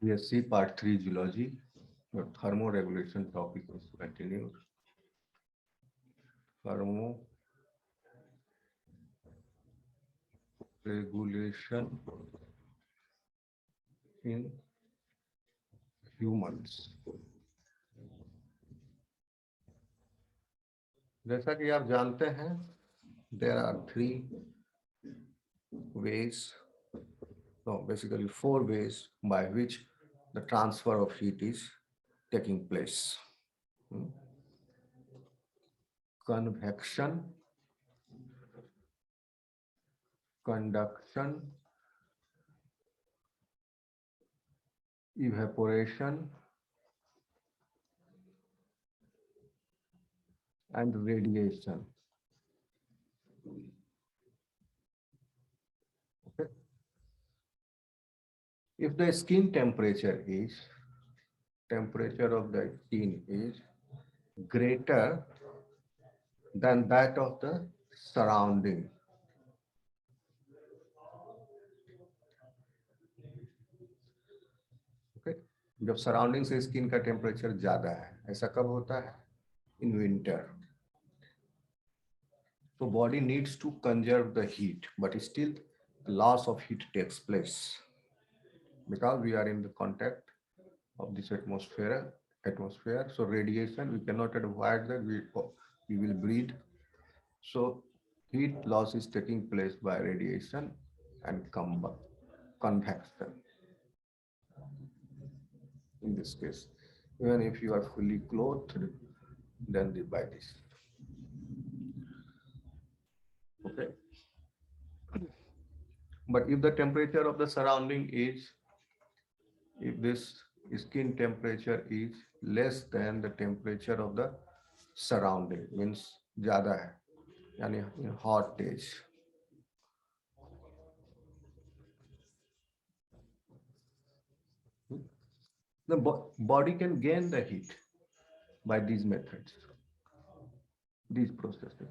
BSc Part 3 Geology. The thermoregulation topic is continued. Thermoregulation in humans. जैसा कि आप जानते हैं, there are three ways, no, basically four ways by which the transfer of heat is taking place. Hmm. Convection, conduction, evaporation, and radiation. Okay. If the skin temperature of the skin is greater than that of the surrounding, okay, जब surrounding से skin का temperature ज्यादा है, ऐसा कब होता है? In winter. So body needs to conserve the heat, but still loss of heat takes place because we are in the contact of this atmosphere. So radiation, we cannot avoid that. We will breathe. So heat loss is taking place by radiation and convection. In this case, even if you are fully clothed, then by this. Okay. But if the temperature of the surrounding is, if this skin temperature is less than the temperature of the surrounding, means ज़्यादा है, यानी in hot days, the body can gain the heat by these methods, these processes,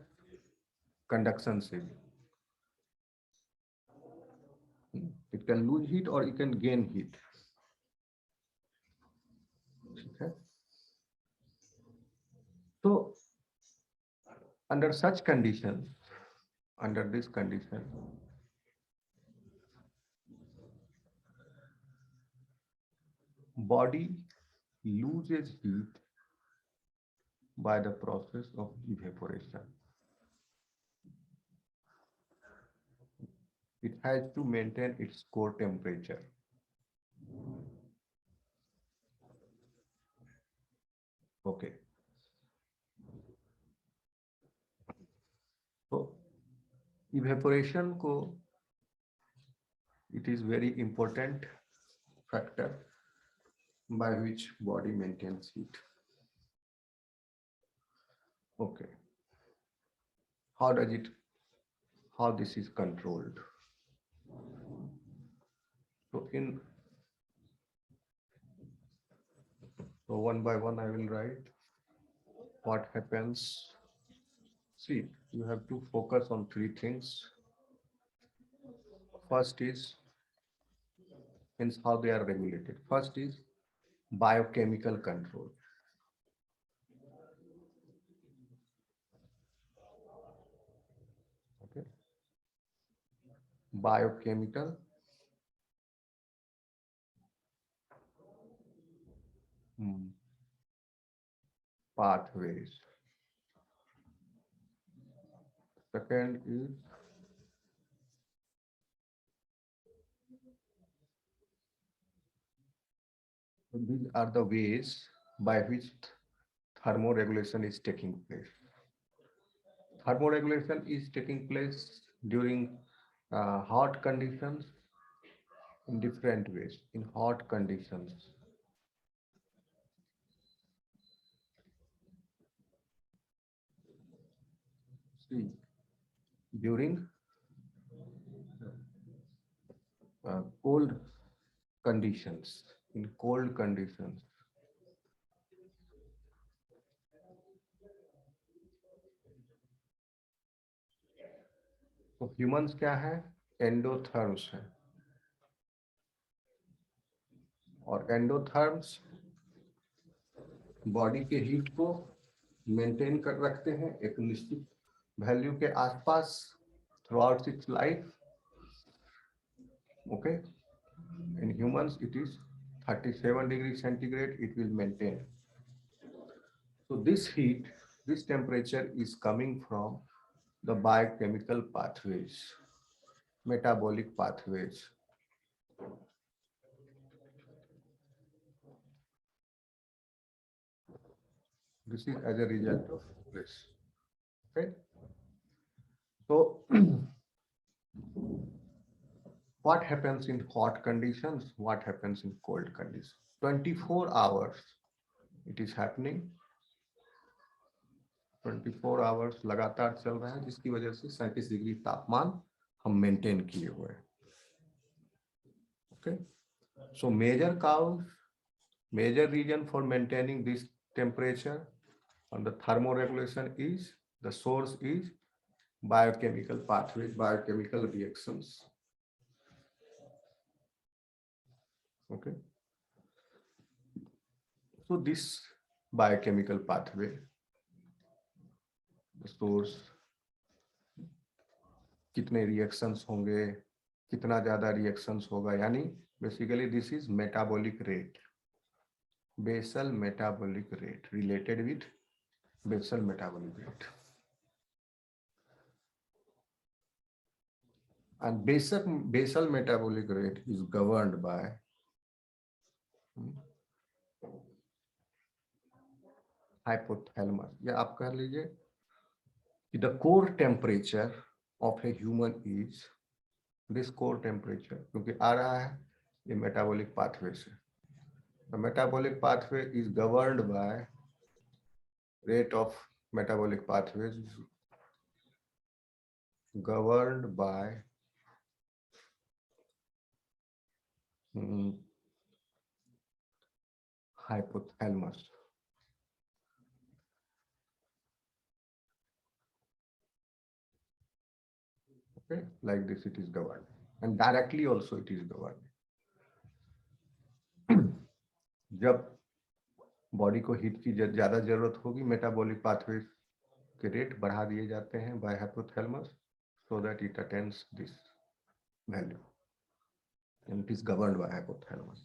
conduction से भी. It can lose heat or it can gain heat. Okay. So under such conditions, under this condition, body loses heat by the process of evaporation. It has to maintain its core temperature. Okay. So evaporation ko, it is very important factor by which body maintains heat. Okay. How this is controlled? So one by one I will write what happens. See, you have to focus on three things. First is how they are regulated. First is biochemical control. Okay. Biochemical pathways. Second is these are the ways by which thermoregulation is taking place. Thermoregulation is taking place during hot conditions in different ways. In hot conditions, see, during cold conditions, in cold conditions, तो humans क्या है? Endotherms है. और endotherms body के heat को maintain कर रखते हैं एक निश्चित वैल्यू के आसपास through out it's life. Okay, in humans it is 37 degrees centigrade it will maintain. So this heat, this temperature is coming from the biochemical pathways, metabolic pathways. This is as a result of this. Okay. So what happens in hot conditions? What happens in cold conditions? 24 hours it is happening. 24 hours लगातार चल रहा है जिसकी वजह से 37 degree तापमान हम maintain किए हुए हैं. Okay, so major reason for maintaining this temperature on the thermoregulation is the source is biochemical pathways, biochemical reactions. Okay, so this biochemical pathway, the source, कितने reactions होंगे, कितना ज्यादा reactions होगा, यानी basically this is metabolic rate, basal metabolic rate, related with basal metabolic rate. And basal metabolic rate is governed by hypothalamus. या आप कह लीजिए कि the core temperature of a human is this core temperature, क्योंकि आ रहा है ये metabolic pathway से. The metabolic pathway is governed by rate of metabolic pathways governed by hypothalamus. Okay, like this it is governed, and directly also it is governed. जब body को heat की ज्यादा जरूरत होगी मेटाबॉलिक पाथवे के rate बढ़ा दिए जाते हैं by hypothalamus so that it attains this value and it is governed by hypothalamus.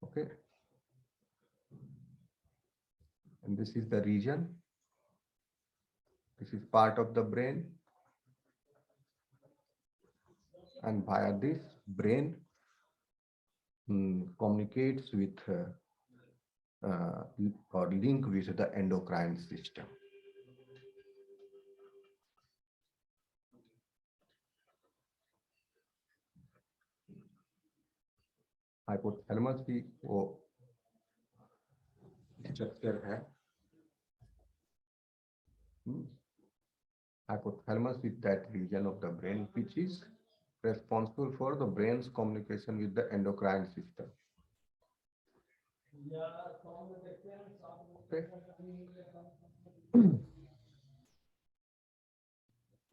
Okay, and this is the region, this is part of the brain, and via this brain communicates with or link with the endocrine system. Hypothalamus की वो structure है. Hypothalamus is that region of the brain which is responsible for the brain's communication with the endocrine system. Okay.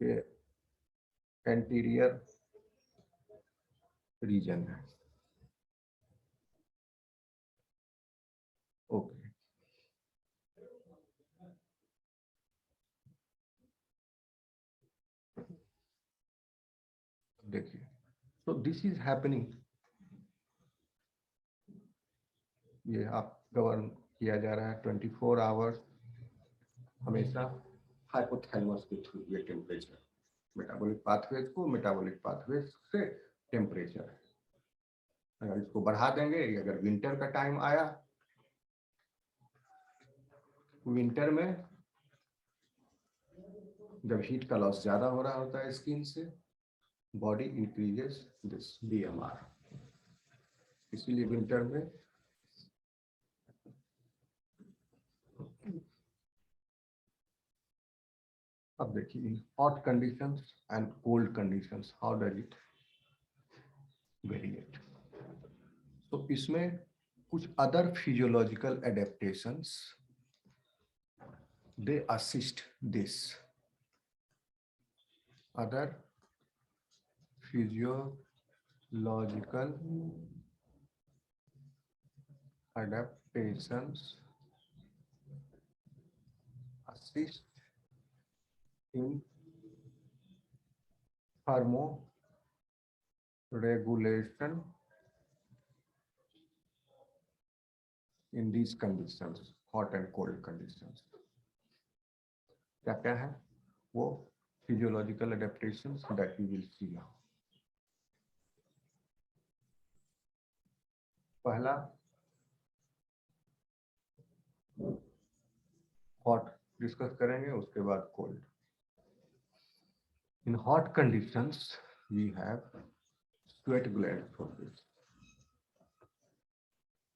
ये anterior region है. Okay. देखिए, so this is happening. ये आप govern किया जा रहा है 24 आवर्स हमेशा हाइपोथैलेमस के थ्रू. ये टेम्परेचर मेटाबॉलिक पाथवेज को मेटाबॉलिक पाथवेज से टेम्परेचर है. अगर इसको बढ़ा देंगे, अगर विंटर का टाइम आया, विंटर में जब हीट का लॉस ज्यादा हो रहा होता है स्किन से, बॉडी इंक्रीजेस दिस BMR. इसीलिए विंटर में अब देखिए hot conditions and cold conditions how does it variate. तो इसमें कुछ other physiological adaptations they assist this. Other physiological adaptations assist in thermoregulation in these conditions, hot and cold conditions. क्या क्या है वो physiological adaptations that we will see now. पहला hot discuss करेंगे, उसके बाद cold. In hot conditions we have sweat glands for this,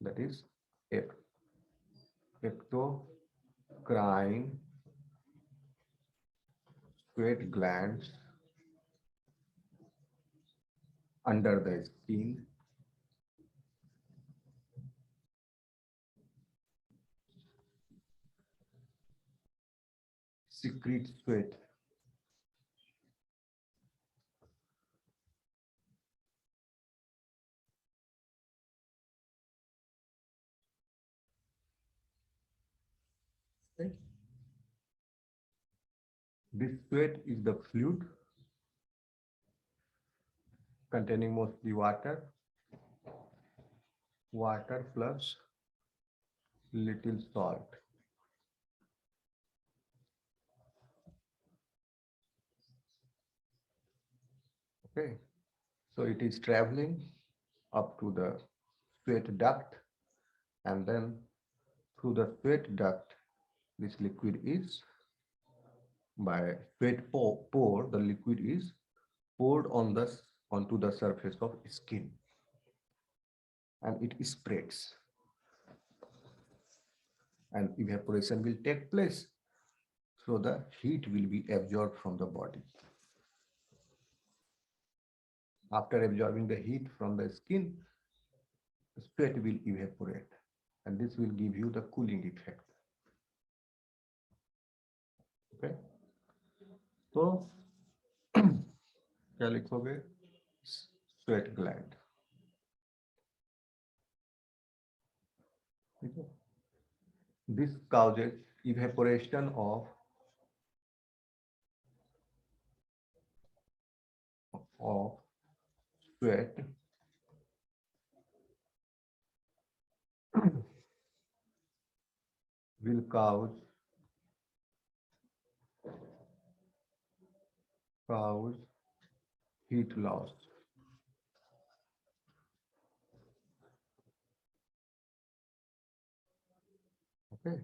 that is ectocrine sweat glands under the skin secrete sweat. Okay. This sweat is the fluid containing mostly water plus little salt. Okay, so it is traveling up to the sweat duct, and then through the sweat duct, this liquid is by sweat pore, the liquid is poured onto the surface of skin, and it spreads, and evaporation will take place. So the heat will be absorbed from the body. After absorbing the heat from the skin, sweat will evaporate, and this will give you the cooling effect. Okay, तो क्या लिखोगे? Sweat gland. Okay. This causes evaporation of sweat will cause heat loss. Okay.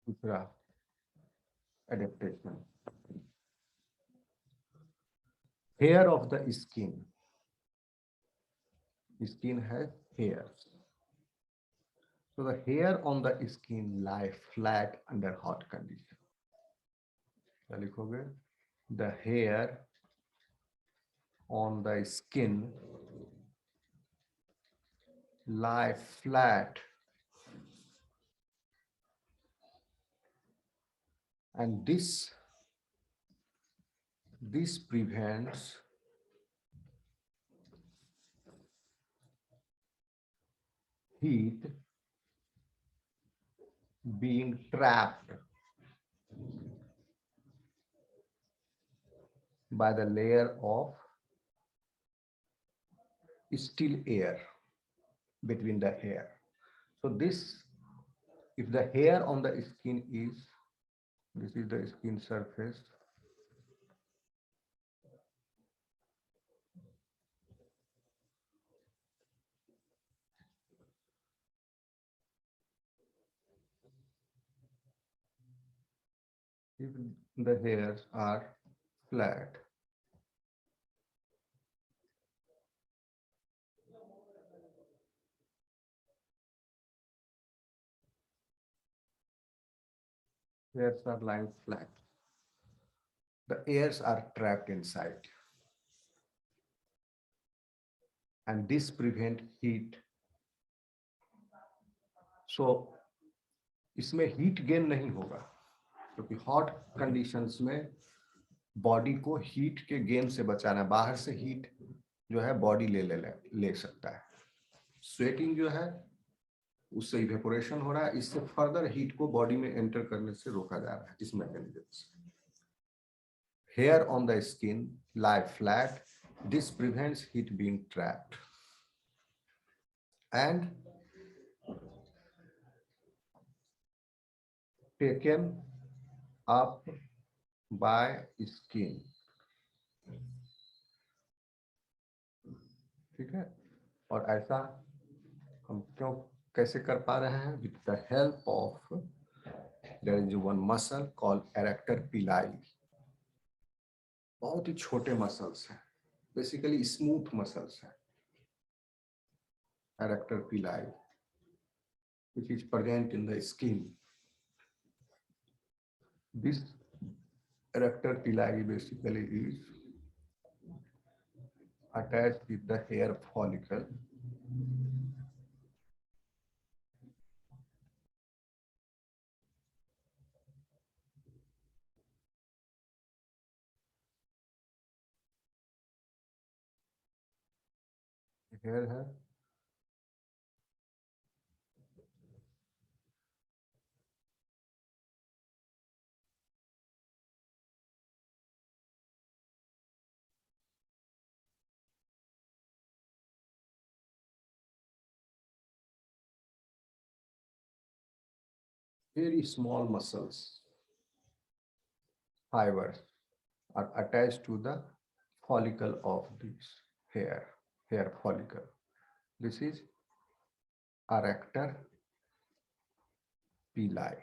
दूसरा adaptation. Hair of the skin. Skin has hairs. So the hair on the skin lie flat under hot condition. क्या लिखोगे? The hair on the skin lie flat and this prevents heat being trapped by the layer of still air between the hair. So this, if the hair on the skin is, this is the skin surface, if the hairs are flat, hairs are lying flat, the airs are trapped inside, and this prevent heat. So इसमें heat gain नहीं होगा क्योंकि hot conditions में body को heat के gain से बचाना है। बाहर से हीट जो है बॉडी ले सकता है। स्वेटिंग जो है उससे इवेपोरेशन हो रहा है, इससे फर्दर हीट को बॉडी में एंटर करने से रोका जा रहा है इस मैकेनिज्म से। Hair on the skin lie flat, this prevents heat being trapped and taken up by skin. ठीक है, और ऐसा हम क्यों कैसे कर पा रहे हैं? With the help of their is one muscle called erector पिलाई। बहुत ही छोटे मसल्स हैं, बेसिकली स्मूथ मसल्स हैं। एरेक्टर पिलाई which is present in the skin. This erector pili basically is attached with the hair follicle. Hair है, very small muscles, fibers are attached to the follicle of this hair follicle. This is erector pili.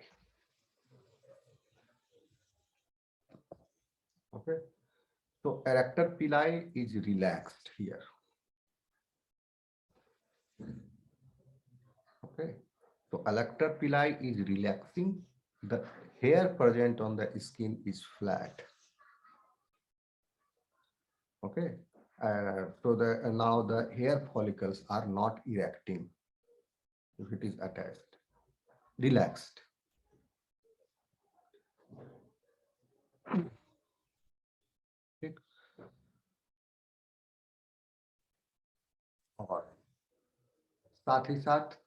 Okay, so erector pili is relaxed here. Okay, so erector pili is relaxing. The hair present on the skin is flat. Okay, so now the hair follicles are not erecting if it is attached, relaxed. ठीक, और साथ ही साथ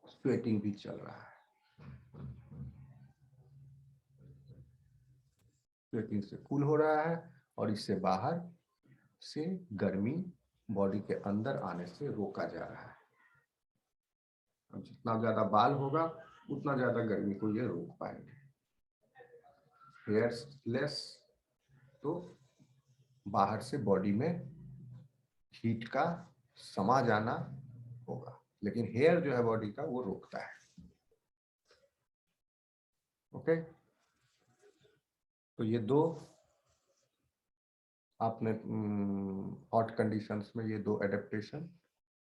sweating भी चल रहा है। Sweating से cool हो रहा है और इससे बाहर से गर्मी बॉडी के अंदर आने से रोका जा रहा है। जितना ज्यादा बाल होगा उतना ज्यादा गर्मी को ये रोक पाएंगे। हेयर्स लेस तो बाहर से बॉडी में हीट का समा जाना होगा, लेकिन हेयर जो है बॉडी का वो रोकता है। ओके, तो ये दो आपने हॉट कंडीशंस में ये दो एडेप्टेशन,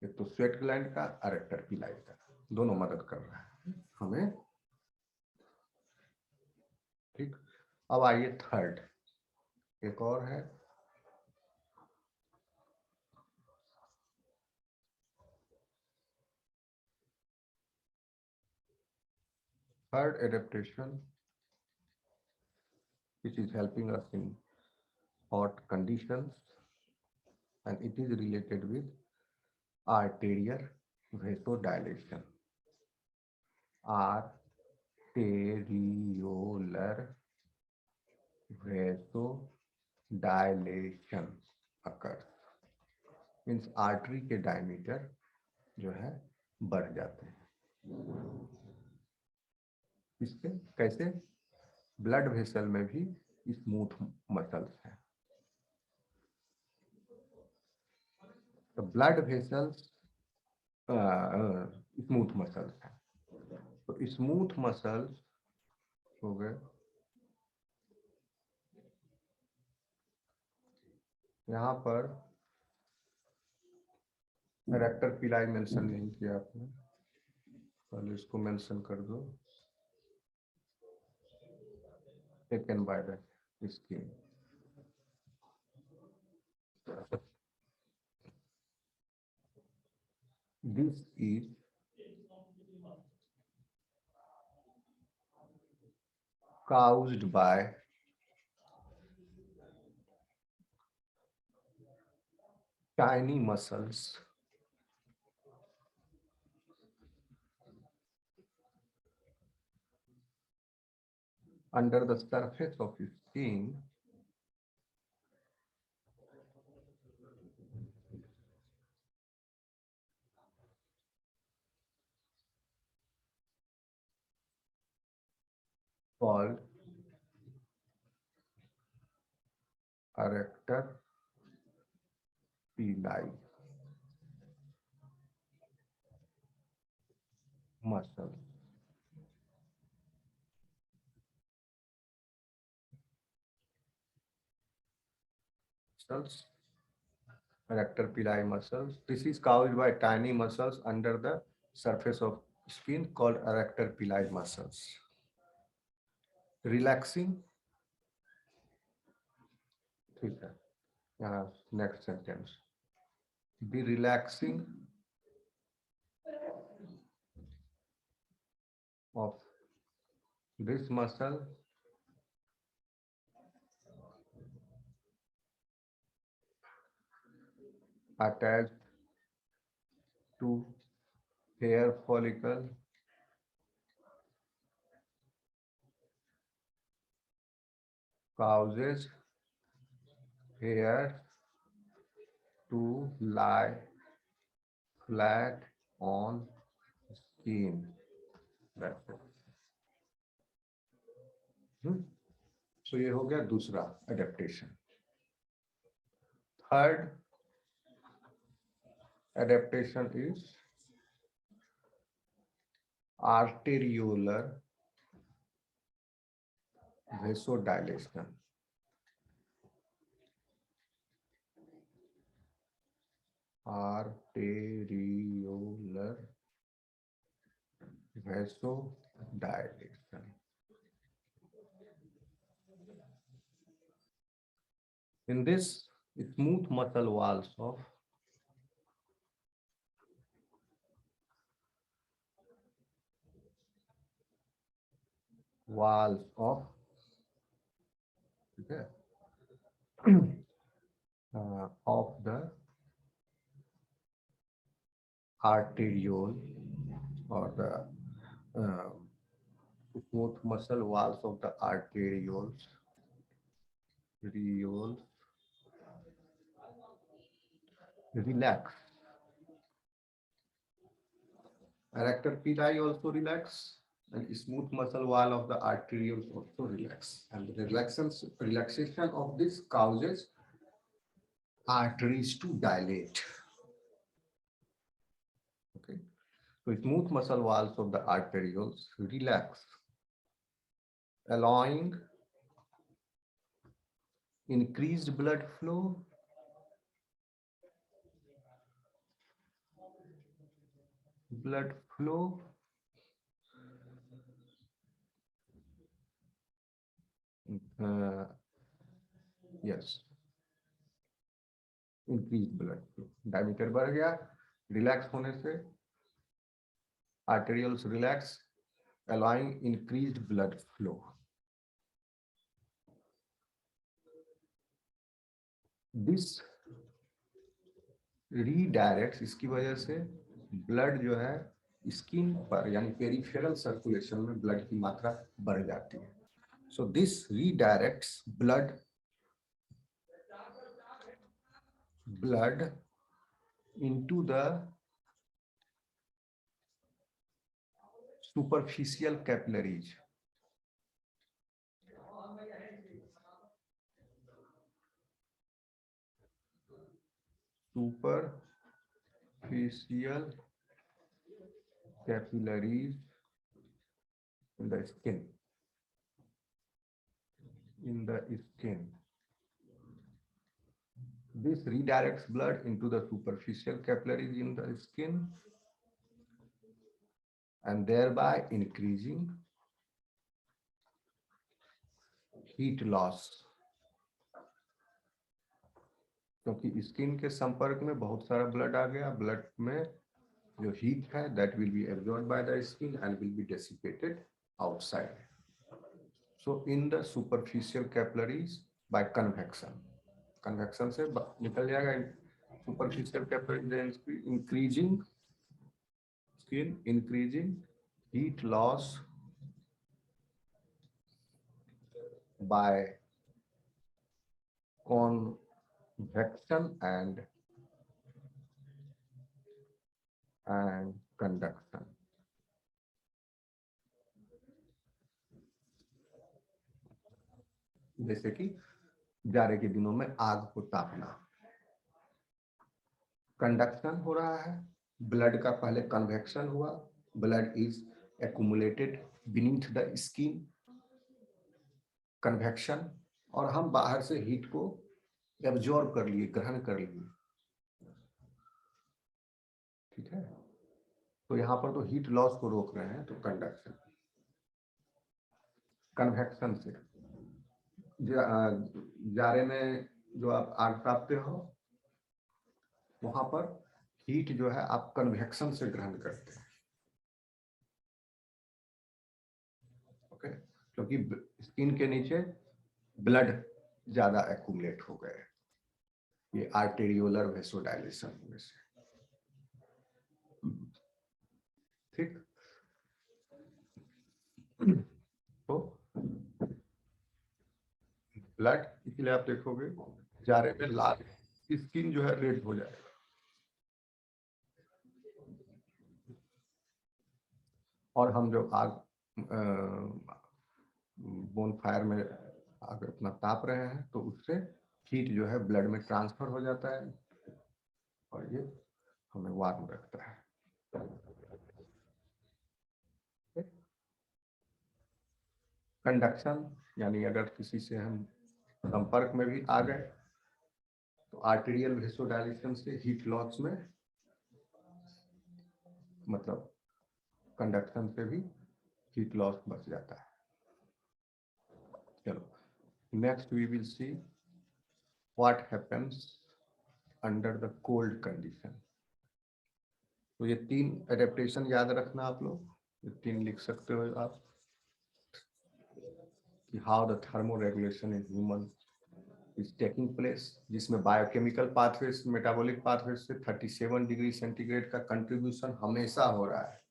एक तो स्वेट ग्लैंड का, एरेक्टर पिलाई का, दोनों मदद कर रहा है हमें। ठीक, अब आइए थर्ड, एक और है third adaptation which is helping us in hot conditions, and it is related with arterial vasodilation. Arteriolar vasodilation occurs, means artery के डायमीटर जो है बढ़ जाते हैं। इसके कैसे? ब्लड वेसल में भी स्मूथ मसल्स हैं, तो ब्लड वेसल्स स्मूथ मसल्स हैं, तो स्मूथ मसल्स हो गए। यहाँ पर एरेक्टर पिलाई मेंशन नहीं किया आपने, पहले इसको मेंशन कर दो। Taken by the skin. This is caused by tiny muscles under the surface of your skin called arrector pili muscle. Muscles, arrector pili muscles. This is caused by tiny muscles under the surface of skin called arrector pili muscles. Relaxing, ठीक है, यहाँ next sentence. The relaxing of this muscle attached to hair follicle causes hair to lie flat on skin. That's it. So ये हो गया दूसरा adaptation. Third adaptation is arteriolar vasodilation. Arteriolar vasodilation. In this smooth muscle walls of okay, of the arteriole or the smooth muscle walls of the arterioles relax. Arrector pili also relax, and smooth muscle wall of the arterioles also relax. And the relaxation of this causes arteries to dilate. Okay, so smooth muscle walls of the arterioles relax, allowing increased blood flow uh, yes, increased blood flow. Diameter बढ़ गया, relax होने से arterioles relax, allowing increased blood flow. This redirects, इसकी वजह से blood जो है skin पर यानी पेरिफेरल सर्कुलेशन में ब्लड की मात्रा बढ़ जाती है. So this redirects blood into the superficial capillaries. Superficial capillaries in the skin. This redirects blood into the superficial capillaries in the skin and thereby increasing heat loss. क्योंकि skin के संपर्क में बहुत सारा ब्लड आ गया, ब्लड में जो heat है that will be absorbed by the skin and will be dissipated outside. So in the superficial capillaries by convection से निकल जाएगा superficial capillary increasing heat loss by convection and conduction. जैसे कि जाड़े के दिनों में आग को तापना, कंडक्शन हो रहा है, ब्लड का पहले कन्वेक्शन हुआ, blood is accumulated beneath the skin, convection, और हम बाहर से हीट को एब्जॉर्ब कर लिए, ग्रहण कर लिए, ठीक है। तो यहाँ पर तो हीट लॉस को रोक रहे हैं, तो कंडक्शन, कन्वेक्शन से जाड़े में जो आप आग तापते हो वहां पर हीट जो है आप कन्वेक्शन से ग्रहण करते हैं, ओके, क्योंकि स्किन के नीचे ब्लड ज्यादा एक्यूमुलेट हो गए, ये आर्टेरियोलर वेसोडाइलेशन होने से, ठीक। तो ब्लड, इसलिए आप देखोगे जाड़े में लाल स्किन जो है रेड हो जाएगा, और हम जो आग बोन फायर में आग अपना ताप रहे हैं तो उससे हीट जो है ब्लड में ट्रांसफर हो जाता है और ये हमें वार्म रखता है। कंडक्शन यानी अगर किसी से हम संपर्क में भी आ गए तो आर्टेरियल वेसोडाइलेशन से हीट लॉस में, मतलब कंडक्शन से भी हीट लॉस बच जाता है। चलो, next we will see what happens under the cold condition. तो ये 3 एडेप्टेशन याद रखना आप लोग, ये 3 लिख सकते हो आप, कि how the thermo regulation in human is taking place, जिसमें बायोकेमिकल पाथवेज, मेटाबॉलिक पाथवेज से 37 डिग्री सेंटीग्रेड का कंट्रीब्यूशन हमेशा हो रहा है,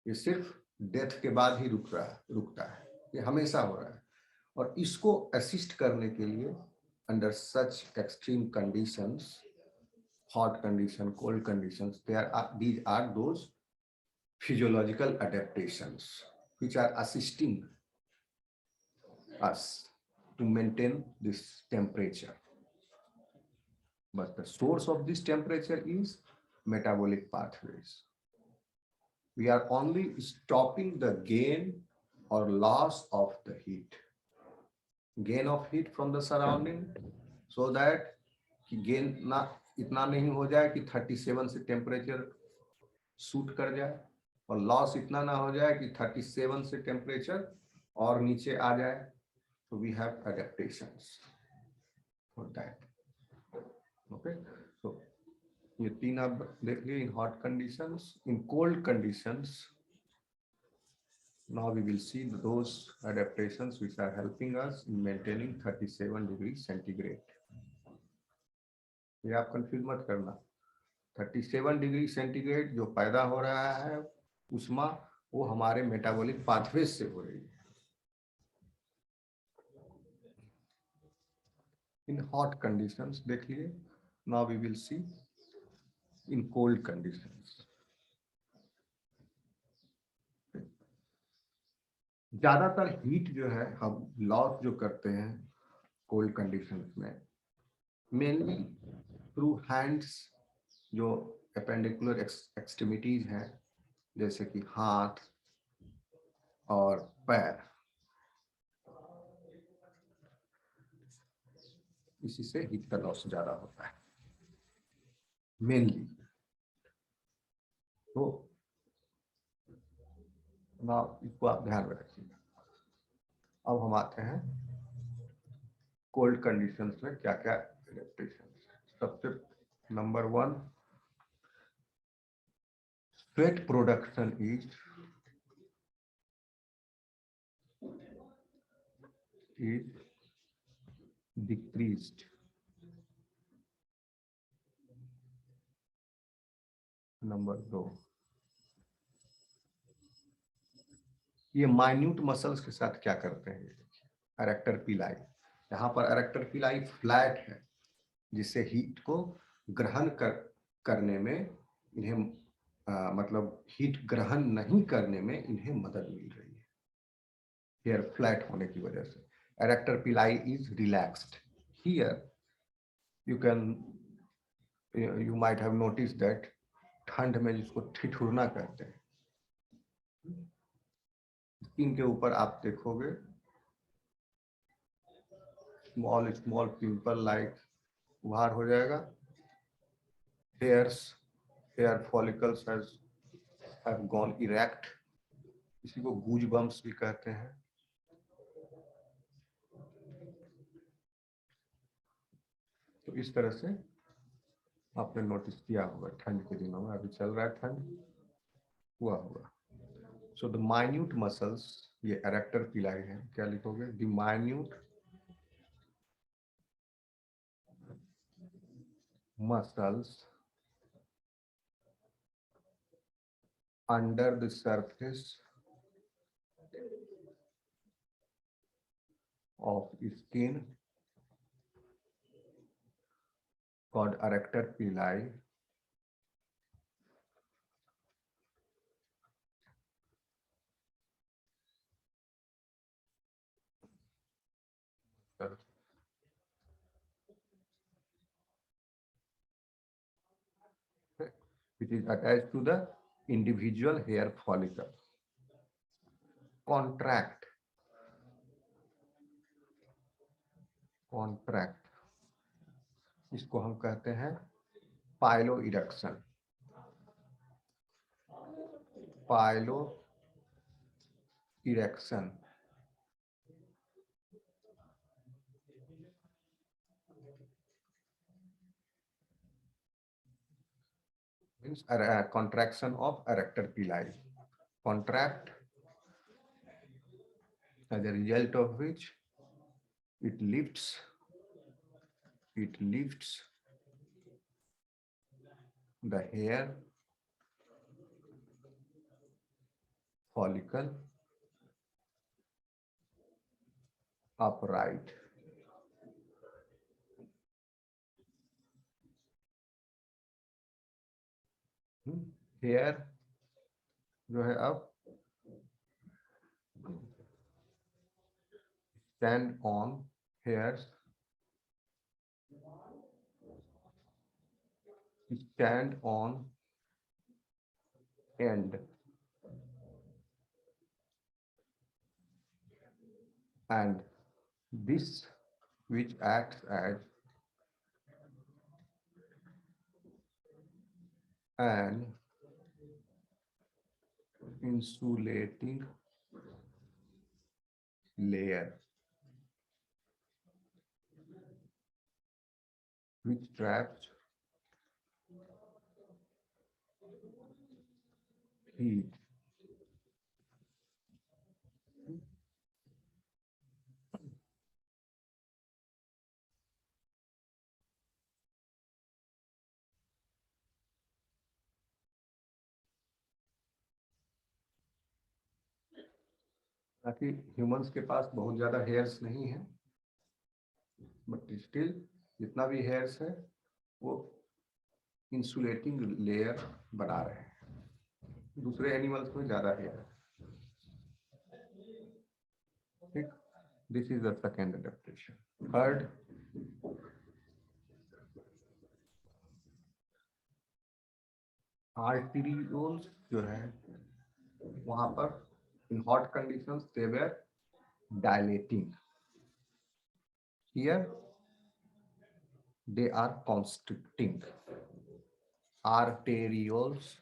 ये सिर्फ डेथ के बाद ही रुकता है, ये हमेशा हो रहा है। और इसको असिस्ट करने के लिए under such extreme conditions, hot condition, cold conditions, these are those physiological adaptations which are assisting us to maintain this temperature. But the source of this temperature is metabolic pathways. We are only stopping the gain or loss of the heat. Gain of heat from the surrounding, so that gain ना इतना नहीं हो जाए कि 37 से temperature shoot कर जाए, और लॉस इतना ना हो जाए कि 37 से टेम्परेचर और नीचे आ जाए। तो we have adaptations for that, okay. So ये 3 आप देख लिए in hot conditions. In cold conditions now we will see those adaptations which are helping us in maintaining 37 degrees centigrade. ये आप कंफ्यूज मत करना, 37 डिग्री सेंटीग्रेड जो पैदा हो रहा है उष्मा, वो हमारे मेटाबॉलिक पाथवेज से हो रही है। इन हॉट कंडीशंस देखिए, now we will see in cold conditions. ज्यादातर हीट जो है हम लॉस जो करते हैं कोल्ड कंडीशंस में, मेनली थ्रू हैंड्स, जो एपेंडिकुलर एक्सट्रीमिटीज हैं जैसे कि हाथ और पैर, इसी से हीट का लॉस ज्यादा होता है मेनली। तो ना इसको आप ध्यान में रखिएगा। अब हम आते हैं कोल्ड कंडीशंस में क्या क्या एडेप्टेशन। सबसे number 1, sweat production is decreased number 2, ये माइन्यूट मसल्स के साथ क्या करते हैं? एरेक्टर पिलाई, यहाँ पर एरेक्टर पिलाई फ्लैट है, जिससे हीट को ग्रहण करने में इन्हें मतलब हीट ग्रहण नहीं करने में इन्हें मदद मिल रही है, हेयर फ्लैट होने की वजह से। एरेक्टर पिलाई is relaxed here. You can, you might have notice that ठंड में जिसको ठिठुरना कहते हैं, स्किन के ऊपर आप देखोगे स्मॉल स्मॉल पिंपल लाइक बाहर हो जाएगा। Hair follicles have gone erect, इसी को गूज बम्प्स भी कहते हैं। तो इस तरह से आपने नोटिस किया होगा ठंड के दिनों में, अभी चल रहा है ठंड, हुआ होगा। सो द माइन्यूट मसल्स, ये एरेक्टर पिलाई है, क्या लिखोगे? The minute muscles under the surface of skin called erector pili which is attached to the individual hair follicle. Contract, इसको हम कहते हैं pilo erection. Pilo erection means a contraction of erector pili. Contract, as a result of which it lifts the hair follicle upright. Hair जो है अब stand on, hairs stand on end and this which acts as an insulating layer which traps heat. ताकि humans के पास बहुत ज्यादा hairs नहीं है, but still जितना भी हेयर्स है वो इंसुलेटिंग लेयर बना रहे हैं। दूसरे एनिमल्स में ज्यादा हेयर है। ठीक, this is the second adaptation. Third, arterioles जो है वहां पर इन hot conditions they were dilating. Here they are constricting. Arterioles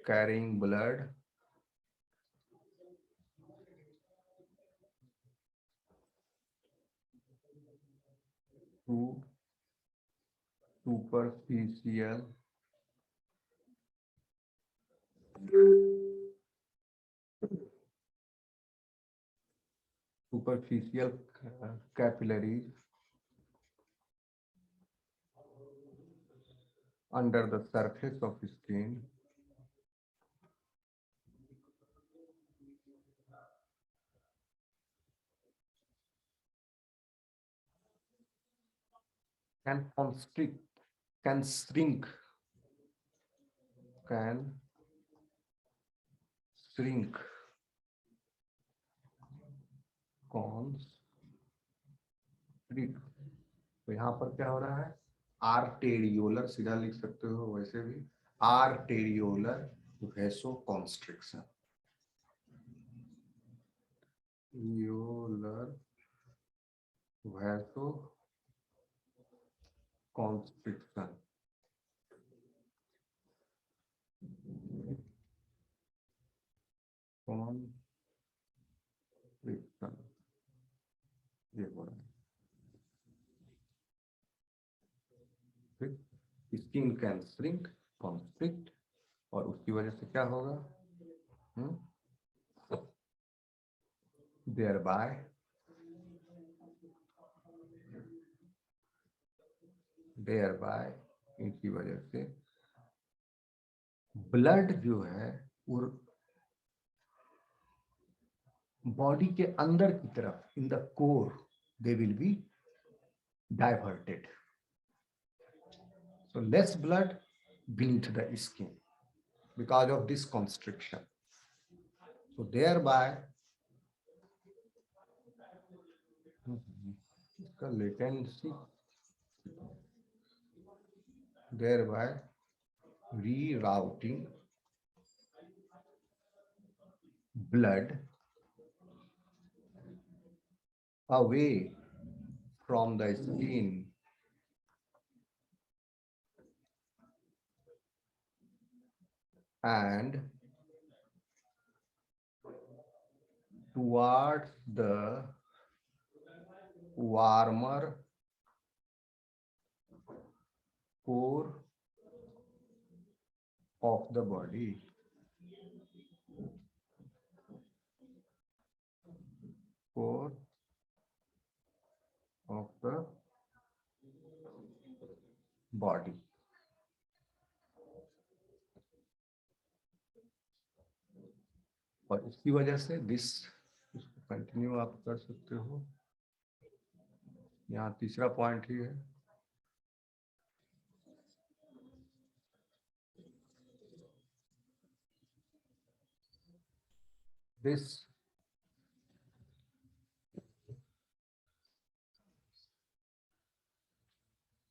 carrying blood to superficial capillaries under the surface of skin can constrict, can shrink, can shrink, constrict. तो यहाँ पर क्या हो रहा है? आर्टेरियोलर, सीधा लिख सकते हो वैसे भी, आर्टेरियोलर वैसोकॉन्स्ट्रिक्शन, योलर वैसोकॉन्स्ट्रिक्शन, कॉन्स्ट्रिक्शन, ये हो रहा है। स्किन कैन श्रिंक, कॉन्स्ट्रिक्ट, और उसकी वजह से क्या होगा? thereby इनकी वजह से ब्लड जो है वो बॉडी के अंदर की तरफ, in the core, they will be diverted, so less blood beneath the skin because of this constriction, so thereby latency, thereby rerouting blood away from the skin and towards the warmer core of the body. Core of the body. और इसकी वजह से this, इसको continue आप कर सकते हो। यहाँ तीसरा पॉइंट ही है,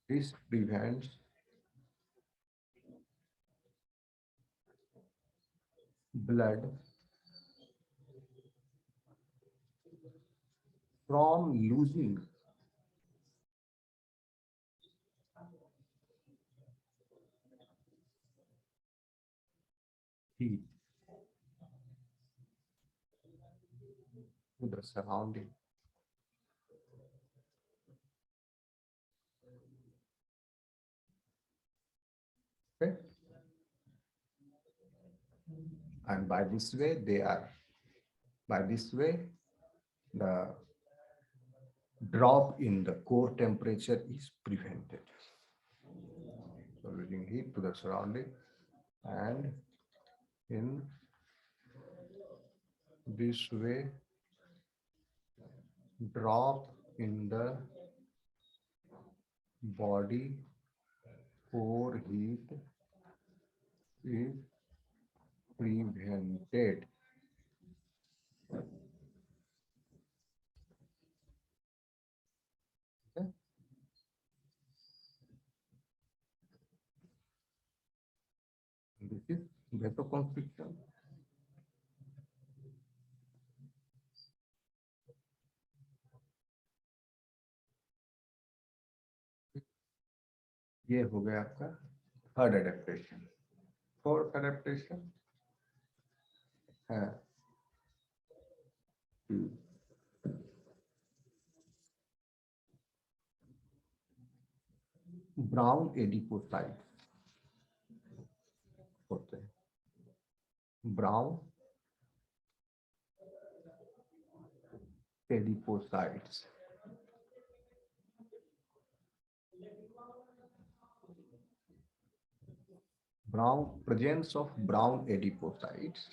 this prevents blood from losing heat to the surrounding. Okay? And by this way, the drop in the core temperature is prevented. So losing heat to the surrounding, and in this way, drop in the body core heat is prevented. Okay? This is vasoconstriction. ये हो गया आपका third adaptation. Fourth adaptation है brown adipocyte होते हैं, brown adipocytes. presence of brown adipocytes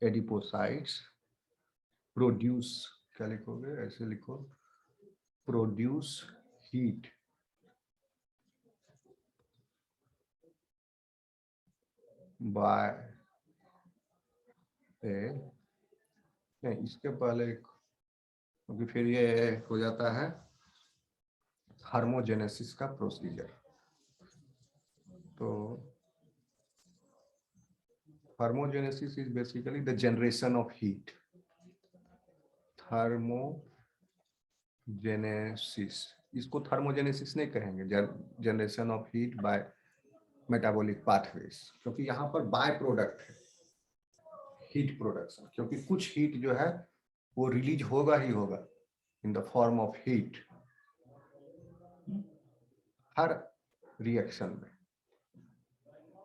adipocytes produce, क्या लिखोगे, ऐसे लिखो, produce heat by नहीं, इसके पहले क्योंकि फिर ये हो जाता है थर्मोजेनेसिस का प्रोसीजर। तो thermogenesis is basically the generation of heat. Thermogenesis, इसको थर्मोजेनेसिस नहीं कहेंगे, generation of heat bye metabolic pathways, क्योंकि यहाँ पर बाय प्रोडक्ट है हीट प्रोडक्शन, क्योंकि कुछ हीट जो है वो रिलीज होगा ही होगा in the form of heat her reaction में,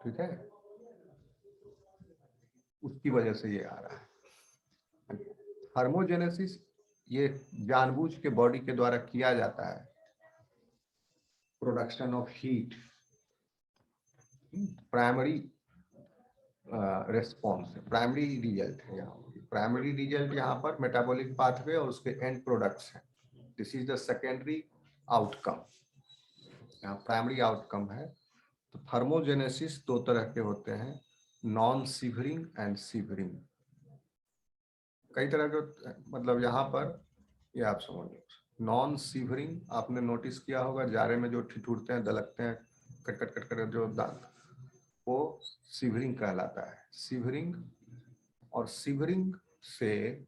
ठीक है, उसकी वजह से ये आ रहा है। थर्मोजेनेसिस ये जानबूझ के बॉडी के द्वारा किया जाता है, production of heat, primary response, primary result है यहाँ। प्राइमरी रिजल्ट यहाँ पर मेटाबॉलिक पाथवे और उसके एंड प्रोडक्ट्स हैं। This is the secondary outcome. यहाँ प्राइमरी आउटकम है। तो थर्मोजेनेसिस दो तरह के होते हैं, नॉन सीवरिंग एंड सीवरिंग। कई तरह के, मतलब यहाँ पर ये आप समझ लो, नॉन सीवरिंग आपने नोटिस किया होगा, जारे में जो ठिठुरते हैं, दलकते हैं, कट कट कट कर जो दांत, वो सीवरिंग कहलाता है। सीवरिंग, और सीवरिंग से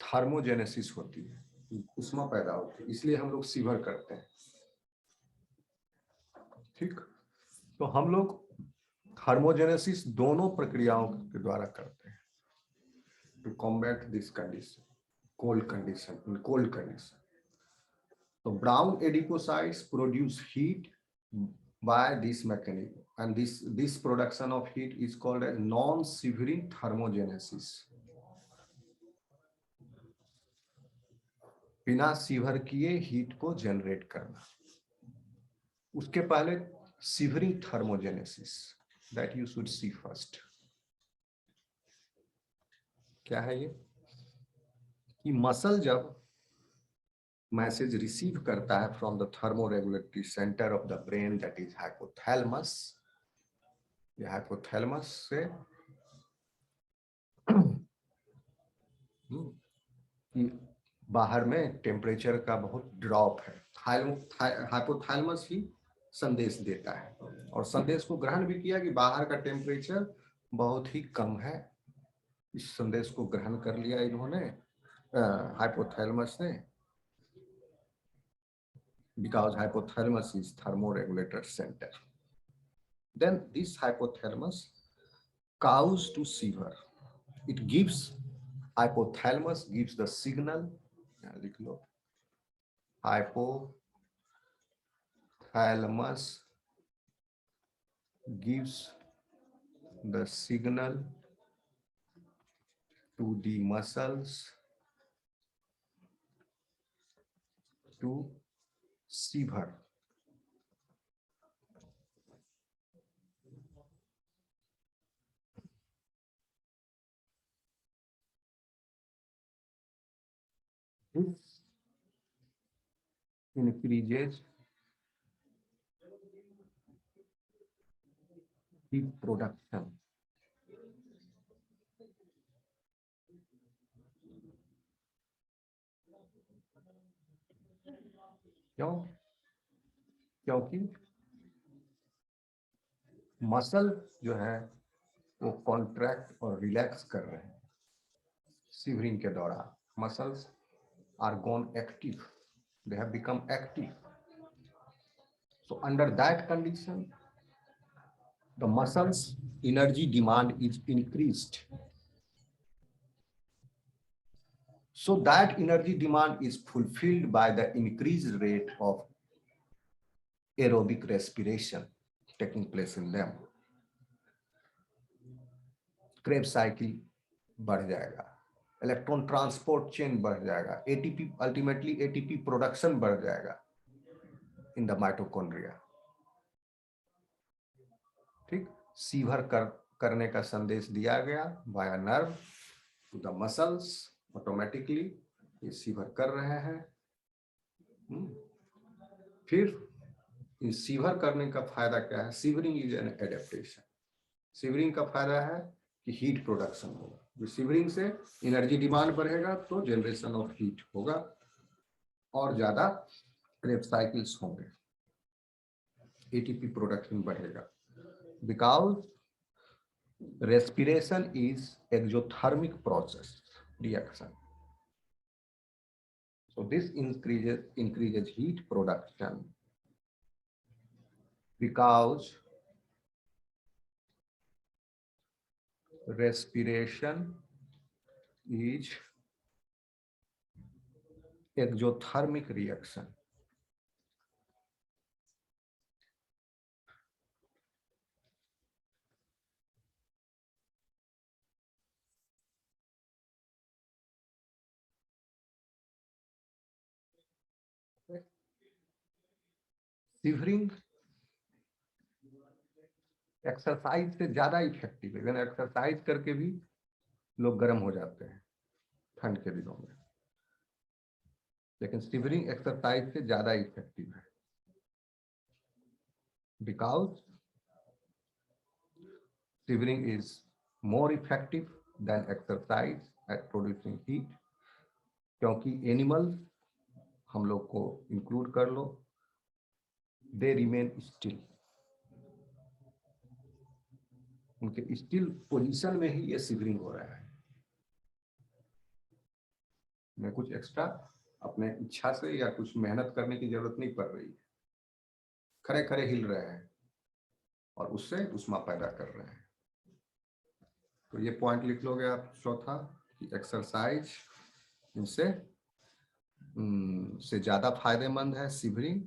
थर्मोजेनेसिस होती है, उष्मा पैदा होती है, इसलिए हम लोग सीवर करते हैं, ठीक। तो हम लोग थर्मोजेनेसिस दोनों प्रक्रियाओं के द्वारा करते हैं to combat this condition, cold condition, in cold condition. तो brown adipocytes produce heat by this mechanism, and this production of heat is called as non-severing thermogenesis। बिना सीवर किए हीट को जनरेट करना। उसके पहले severing thermogenesis, that you should see first. क्या है ये कि मसल जब मैसेज रिसीव करता है from the thermoregulatory centre of the brain, that is hypothalamus. ये हाइपोथैलेमस से कि बाहर में टेम्परेचर का बहुत ड्रॉप है, हाइपोथैलेमस ही संदेश देता है, और संदेश को ग्रहण भी किया कि बाहर का टेम्परेचर बहुत ही कम है। इस संदेश को ग्रहण कर लिया इन्होंने, हाइपोथैलेमस ने, because hypothalamus is thermoregulator center. Then this hypothalamus cows to sever. It gives, hypothalamus gives the signal, hypothalamus gives the signal to the muscles to sever. This increases heat production. क्यों? क्योंकि muscle जो है वो contract और relax कर रहे हैं shivering के दौरान। Muscles are gone active, they have become active. So under that condition, the muscles energy demand is increased. So that energy demand is fulfilled by the increased rate of aerobic respiration taking place in them. Krebs cycle बढ़ जाएगा, electron transport chain बढ़ जाएगा, ATP, ultimately ATP production बढ़ जाएगा in the mitochondria. ठीक, shiver करने का संदेश दिया गया via nerve to the muscles, automatically ये सीवर कर रहे हैं। फिर इस सीवर करने का फायदा क्या है? Severing is an adaptation. Severing का फायदा है कि हीट प्रोडक्शन होगा, सीवरिंग से एनर्जी डिमांड बढ़ेगा तो जनरेशन ऑफ हीट होगा और ज्यादा क्रेब साइकिल्स होंगे, एटीपी प्रोडक्शन बढ़ेगा। Because respiration is exothermic process reaction, so this increases heat production because respiration is exothermic reaction. Shivering exercise से ज्यादा इफेक्टिव है, लेकिन एक्सरसाइज करके भी लोग गर्म हो जाते हैं ठंड के दिनों में, लेकिन शिवरिंग एक्सरसाइज से ज्यादा इफेक्टिव है because shivering is more effective than exercise at producing heat, क्योंकि एनिमल हम लोग को इंक्लूड कर लो, दे रिमेन स्टिल, उनके स्टिल पोजीशन में ही ये शिवरिंग हो रहा है। मैं कुछ एक्स्ट्रा अपने इच्छा से या कुछ मेहनत करने की जरूरत नहीं पड़ रही है, खड़े खड़े हिल रहे हैं और उससे उष्मा पैदा कर रहे हैं। तो ये पॉइंट लिख लोगे आप चौथा कि एक्सरसाइज इनसे से ज्यादा फायदेमंद है शिवरिंग।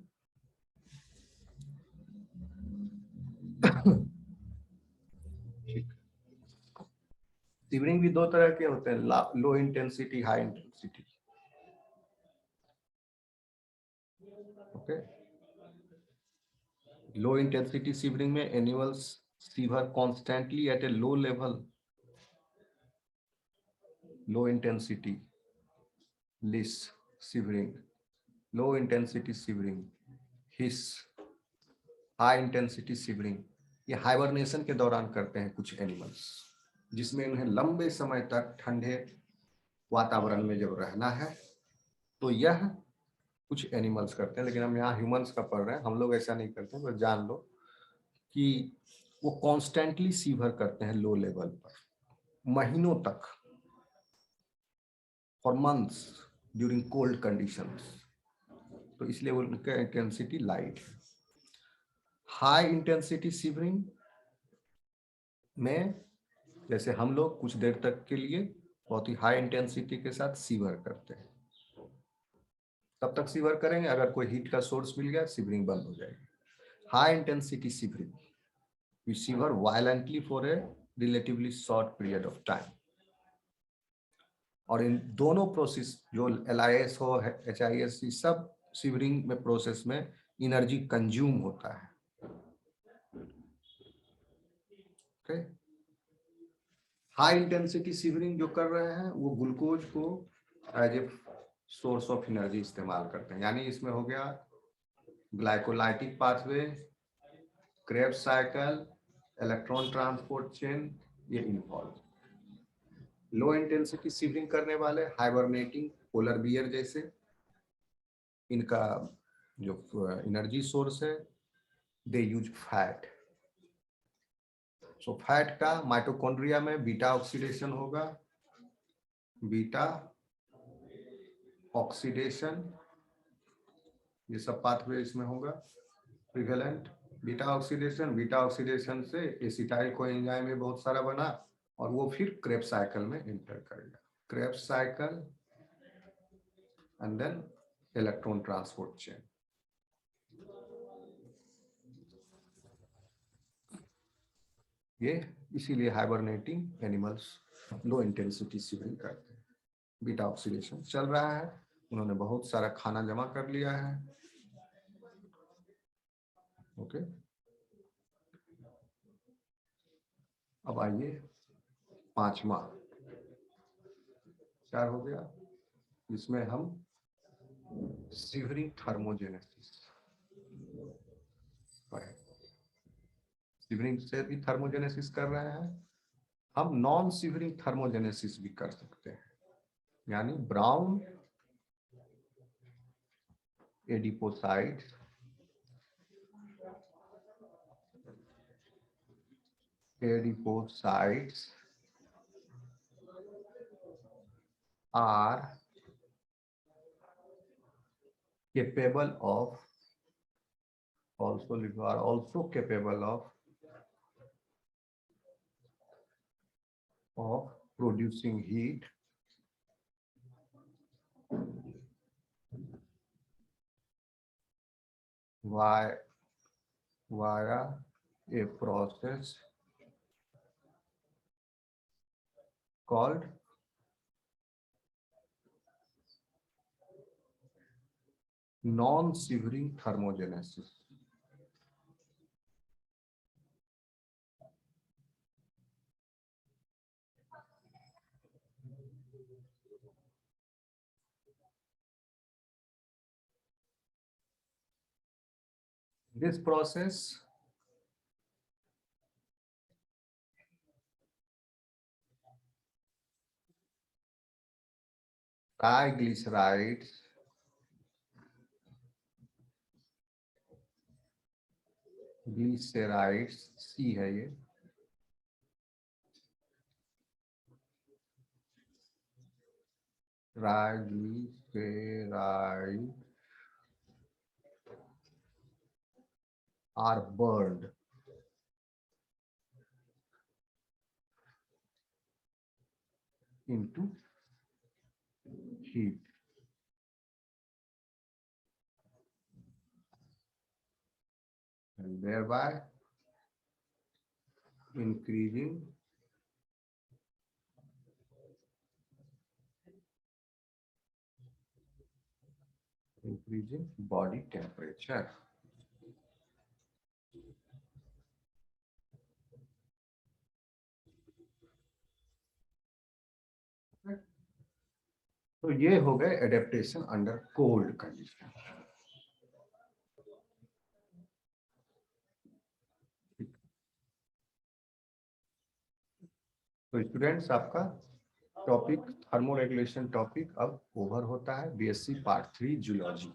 शिवरिंग भी दो तरह के होते हैं, low intensity, high intensity. Okay, low intensity shivering में एनिमल्स शिवर कॉन्स्टेंटली एट ए लो लेवल, लो इंटेंसिटी लिस शिवरिंग, लो इंटेंसिटी शिवरिंग हिस, हाई इंटेंसिटी शिवरिंग ये हाइबरनेशन के दौरान करते हैं कुछ एनिमल्स, जिसमें उन्हें लंबे समय तक ठंडे वातावरण में जब रहना है, तो यह कुछ एनिमल्स करते हैं। लेकिन हम यहाँ ह्यूमंस का पढ़ रहे हैं, हम लोग ऐसा नहीं करते हैं। तो जान लो कि वो कॉन्स्टेंटली सीवर करते हैं लो लेवल पर महीनों तक, for months during cold conditions, तो इसलिए उनका इंटेंसिटी लाइट है। हाई इंटेंसिटी सीवरिंग में जैसे हम लोग कुछ देर तक के लिए बहुत ही हाई इंटेंसिटी के साथ सीवर करते हैं, तब तक सीवर करेंगे, अगर कोई हीट का सोर्स मिल गया सीवरिंग बंद हो जाएगी। High intensity shivering we shiver violently for a relatively short period of time, और इन दोनों प्रोसेस जो LIS हो HIS सब सीवरिंग में प्रोसेस में एनर्जी कंज्यूम होता है। ओके, हाई इंटेंसिटी सीवरिंग जो कर रहे हैं वो ग्लूकोज को as a source of energy इस्तेमाल करते हैं, यानी इसमें हो गया glycolytic pathway, Krebs cycle, electron transport chain, ये इन्वॉल्व। लो इंटेंसिटी सीवरिंग करने वाले हाइबरनेटिंग पोलर बियर जैसे, इनका जो एनर्जी सोर्स है they use fat. So fat का माइटोकॉन्ड्रिया में बीटा ऑक्सीडेशन होगा, बीटा ऑक्सीडेशन ये सब पाथवे इसमें होगा प्रिवेलेंट। बीटा ऑक्सीडेशन से एसिटाइल कोएंजाइम में बहुत सारा बना और वो फिर क्रेब्स साइकिल में एंटर करेगा, Krebs cycle and then electron transport chain. ये इसीलिए hibernating animals low intensity shivering करते हैं। बीटा ऑक्सीडेशन चल रहा है, उन्होंने बहुत सारा खाना जमा कर लिया है। ओके, अब आइए पांचवा क्या हो गया, इसमें हम सिवरिंग थर्मोजेनेसिस पढ़े। सिवरिंग से भी थर्मोजेनेसिस कर रहे हैं, हम नॉन सिवरिंग थर्मोजेनेसिस भी कर सकते हैं, यानी brown adipocytes are capable of also capable of producing heat via a process called non-shivering thermogenesis. This process triglycerides C है ये, triglycerides are burned into heat. And thereby increasing body temperature. तो ये हो गए एडेप्टेशन अंडर कोल्ड कंडीशन। तो students, आपका topic thermoregulation topic अब over होता है, BSc part 3 zoology.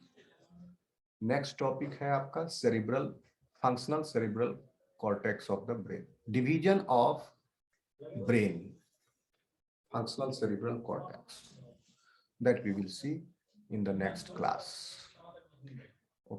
Next topic है आपका cerebral functional cerebral cortex of the brain, division of brain, functional cerebral cortex, that we will see in the next class.